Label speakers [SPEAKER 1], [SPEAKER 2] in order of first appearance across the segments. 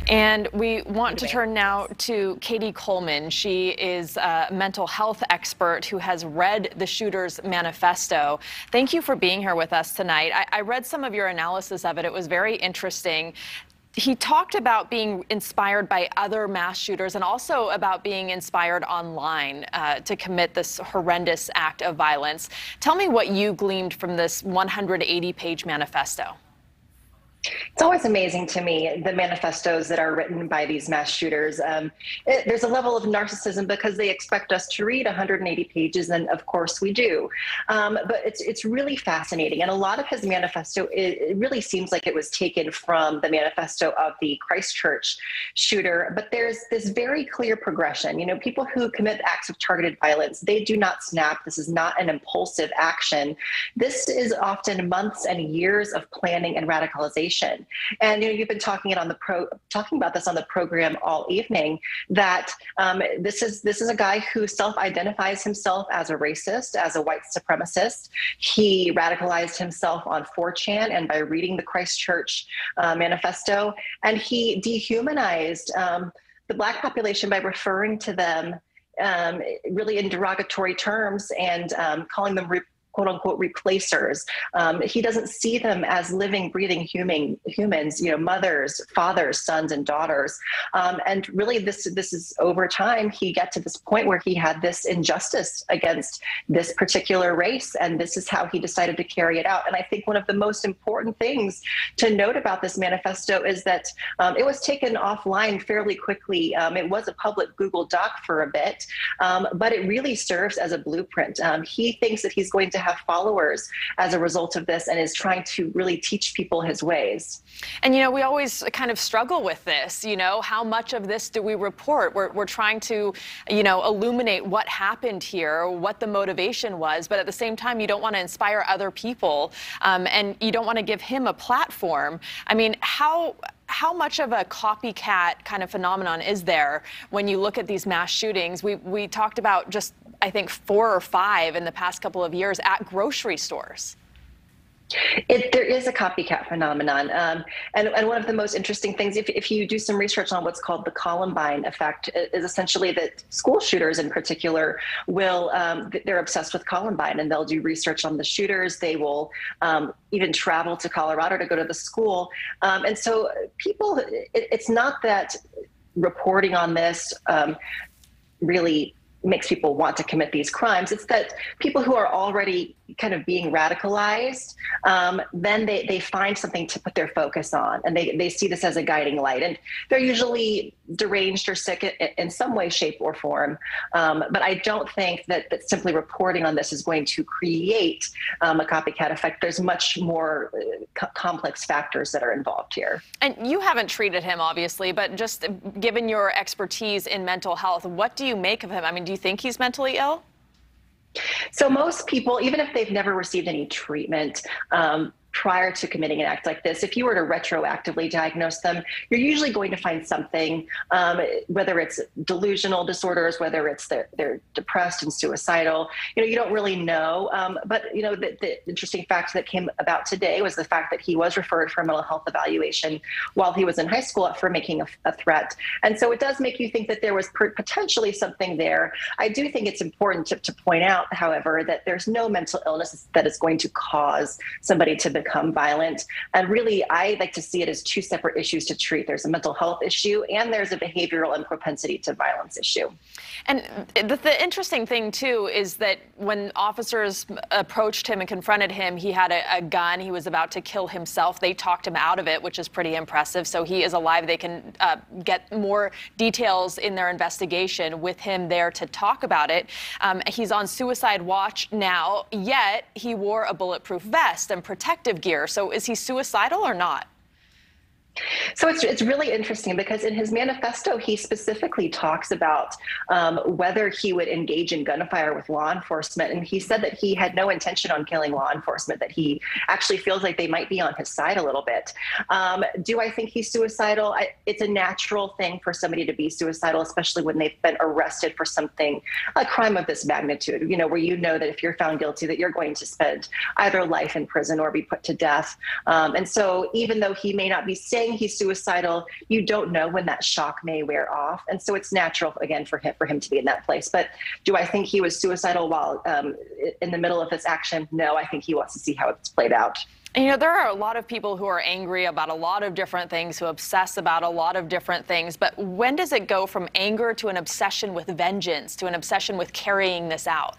[SPEAKER 1] And we want to turn now to Katie Kuhlman. She is a mental health expert who has read the shooter's manifesto. Thank you for being here with us tonight. I read some of your analysis of it. It was very interesting. He talked about being inspired by other mass shooters and also about being inspired online to commit this horrendous act of violence. Tell me what you gleaned from this 180-page manifesto.
[SPEAKER 2] It's always amazing to me, the manifestos that are written by these mass shooters. There's a level of narcissism because they expect us to read 180 pages, and of course we do. But it's really fascinating. And a lot of his manifesto, it really seems like it was taken from the manifesto of the Christchurch shooter. But there's this very clear progression. You know, people who commit acts of targeted violence, they do not snap. This is not an impulsive action. This is often months and years of planning and radicalization. And you know, you've been talking about this on the program all evening, that this is a guy who self-identifies himself as a racist, as a white supremacist. He radicalized himself on 4chan and by reading the Christchurch manifesto, and he dehumanized the Black population by referring to them really in derogatory terms and calling them quote unquote replacers. He doesn't see them as living, breathing humans, you know, mothers, fathers, sons, and daughters. And really this is over time, he got to this point where he had this injustice against this particular race. And this is how he decided to carry it out. And I think one of the most important things to note about this manifesto is that it was taken offline fairly quickly. It was a public Google Doc for a bit, but it really serves as a blueprint. He thinks that he's going to have followers as a result of this and is trying to really teach people his ways.
[SPEAKER 1] And, you know, we always kind of struggle with this, you know, how much of this do we report? We're trying to, you know, illuminate what happened here, what the motivation was, but at the same time, you don't want to inspire other people and you don't want to give him a platform. I mean, how much of a copycat kind of phenomenon is there when you look at these mass shootings? We talked about just, I think, 4 or 5 in the past couple of years at grocery stores.
[SPEAKER 2] There is a copycat phenomenon. And one of the most interesting things, if you do some research on what's called the Columbine Effect, is essentially that school shooters in particular will, they're obsessed with Columbine and they'll do research on the shooters. They will even travel to Colorado to go to the school. And so people, it's not that reporting on this really makes people want to commit these crimes. It's that people who are already kind of being radicalized, then they find something to put their focus on, and they see this as a guiding light. And they're usually deranged or sick in some way, shape, or form. But I don't think that simply reporting on this is going to create a copycat effect. There's much more complex factors that are involved here.
[SPEAKER 1] And you haven't treated him, obviously, but just given your expertise in mental health, what do you make of him? I mean, do you think he's mentally ill?
[SPEAKER 2] So most people, even if they've never received any treatment prior to committing an act like this, if you were to retroactively diagnose them, you're usually going to find something, whether it's delusional disorders, whether it's they're depressed and suicidal. You know, you don't really know. But, you know, the interesting fact that came about today was the fact that he was referred for a mental health evaluation while he was in high school for making a threat. And so it does make you think that there was potentially something there. I do think it's important to point out, however, that there's no mental illness that is going to cause somebody to become violent. And really, I like to see it as 2 separate issues to treat. There's a mental health issue and there's a behavioral and propensity to violence issue.
[SPEAKER 1] And the interesting thing, too, is that when officers approached him and confronted him, he had a gun. He was about to kill himself. They talked him out of it, which is pretty impressive. So he is alive. They can get more details in their investigation with him there to talk about it. He's on suicide watch now, yet he wore a bulletproof vest and protective gear. So is he suicidal or not?
[SPEAKER 2] So it's really interesting because in his manifesto, he specifically talks about whether he would engage in gunfire with law enforcement. And he said that he had no intention on killing law enforcement, that he actually feels like they might be on his side a little bit. Do I think he's suicidal? It's a natural thing for somebody to be suicidal, especially when they've been arrested for something, a crime of this magnitude, you know, where you know that if you're found guilty, that you're going to spend either life in prison or be put to death. And so even though he may not be saying saying he's suicidal. You don't know when that shock may wear off. And so it's natural, again, for him to be in that place. But do I think he was suicidal while in the middle of this action? No, I think he wants to see how it's played out.
[SPEAKER 1] And, there are a lot of people who are angry about a lot of different things, who obsess about a lot of different things. But when does it go from anger to an obsession with vengeance, to an obsession with carrying this out?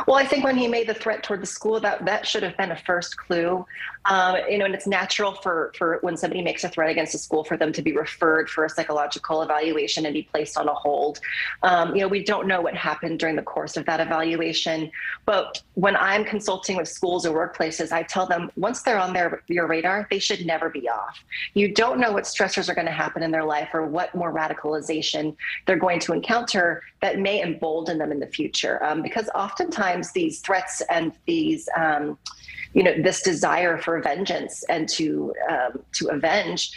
[SPEAKER 2] Well, I think when he made the threat toward the school, that should have been a first clue. And it's natural for when somebody makes a threat against a school for them to be referred for a psychological evaluation and be placed on a hold. We don't know what happened during the course of that evaluation. But when I'm consulting with schools or workplaces, I tell them once they're on your radar, they should never be off. You don't know what stressors are going to happen in their life or what more radicalization they're going to encounter that may embolden them in the future. Because oftentimes these threats and these, this desire for vengeance and to avenge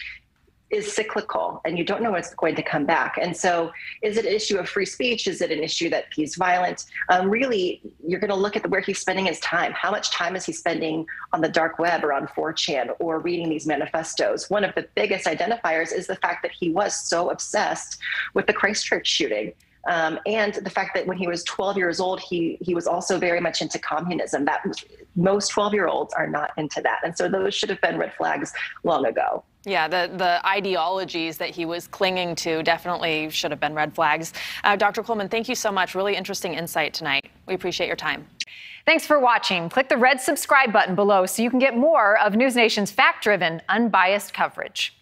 [SPEAKER 2] is cyclical, and you don't know when it's going to come back. And so is it an issue of free speech? Is it an issue that he's violent? Really, you're going to look at where he's spending his time. How much time is he spending on the dark web or on 4chan or reading these manifestos? One of the biggest identifiers is the fact that he was so obsessed with the Christchurch shooting. And the fact that when he was 12 years old, he was also very much into communism. That most 12-year-olds are not into that. And so those should have been red flags long ago.
[SPEAKER 1] Yeah, the ideologies that he was clinging to definitely should have been red flags. Dr. Coleman, thank you so much. Really interesting insight tonight. We appreciate your time.
[SPEAKER 3] Thanks for watching. Click the red subscribe button below so you can get more of NewsNation's fact-driven, unbiased coverage.